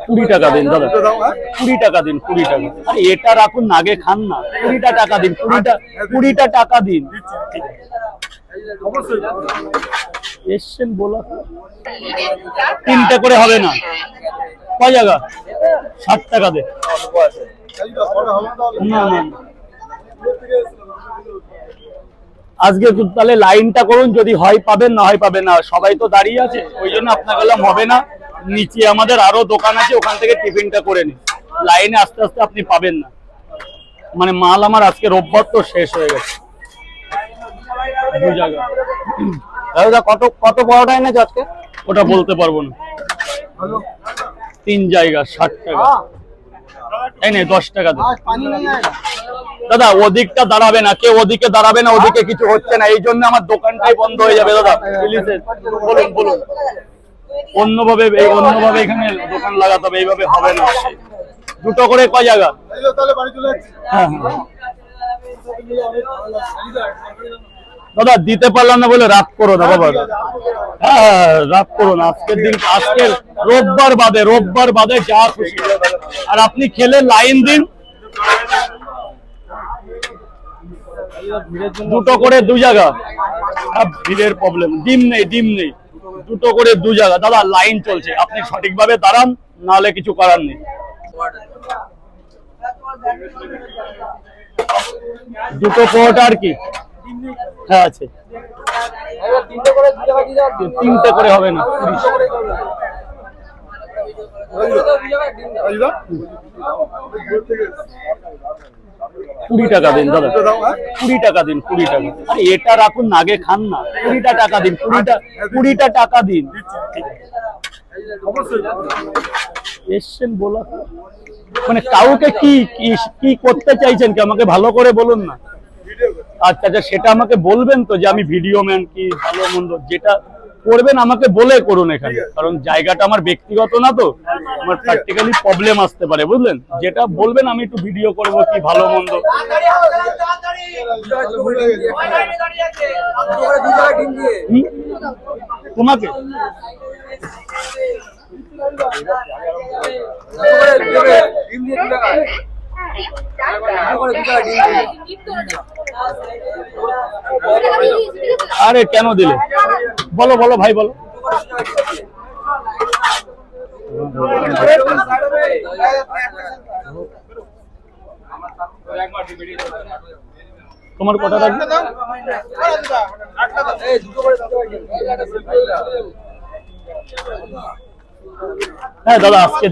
20 টাকা দিন দাদা, 20 টাকা দিন, 20 টাকা। আরে এটা রাখুন না, আগে খান না। 20টা টাকা দিন, 20টা টাকা দিন। এসছেন বলা, 3টে করে হবে না। কয় জায়গা? 60 টাকা দে। না না, আজকে তাহলে লাইনটা করুন, যদি হয় পাবেন, না হয় পাবেন না। সবাই তো দাঁড়িয়ে আছে, ওই জন্য আপনাকে বললাম হবে না। নিচে আমাদের আরো দোকান আছে, ওখান থেকে টিফিনটা করে নিন। লাইনে আস্তে আস্তে আপনি পাবেন না, মানে মাল আমার আজকে রোববার তো শেষ হয়ে গেছে। 2 জায়গা। দাদা কত কত বড়টা এনেছো আজকে? ওটা বলতে পারবো না। 3 জায়গা 60 টাকা। এই নে 10 টাকা দে দাদা। ওদিকটা দাঁড়াবে না, কেউ ওদিকে দাঁড়াবে না, ওদিকে কিছু হচ্ছে না, এই জন্য আমার দোকানটাই বন্ধ হয়ে যাবে দাদা। প্লিজ বলুন বলুন, অন্যভাবে এখানে দোকান লাগাতে হবে, এইভাবে হবে না। 2টো করে কয় জায়গা? হ্যাঁ হ্যাঁ দাদা, দিতে পারলাম না বলে রাগ করো না বাবা। হ্যাঁ রাগ করো না, আজকের দিন, আজকের রোববার বাদে যা খুশি। আর আপনি খেলে লাইন দিন। 2টো করে 2 জায়গা। ভিড়ের প্রবলেম, ডিম নেই 2টো করে 2 জায়গা দাদা। লাইন চলছে, আপনি সঠিকভাবে দাঁড়ান, নাহলে কিছু করার নেই। 2টো পরোটা আর কি? হ্যাঁ আছে। 3টে করে হবে না। 20 টাকা দিন দাদা, 20 টাকা দিন, 20 টাকা। আরে এটা রাখুন না, আগে খান না। 20টা টাকা দিন, 20টা টাকা দিন। এসছেন বলা, মানে কাউকে কি করতে চাইছেন কি আমাকে ভালো করে বলুন না। আচ্ছা আচ্ছা, সেটা আমাকে বলবেন তো, যে আমি ভিডিও ম্যান, কি ভালো মন্দ যেটা করবেন আমাকে বলে করুন এখানে, কারণ জায়গাটা আমার ব্যক্তিগত না, তো আমার প্র্যাকটিক্যালি প্রবলেম আসতে পারে, বুঝলেন। যেটা বলবেন আমি একটু ভিডিও করব, কি ভালো মন্দ। তোমাকে আরে কেন দিলে বলো বলো ভাই বলো। তোমার কটা লাগবে? হ্যাঁ দাদা, আজকে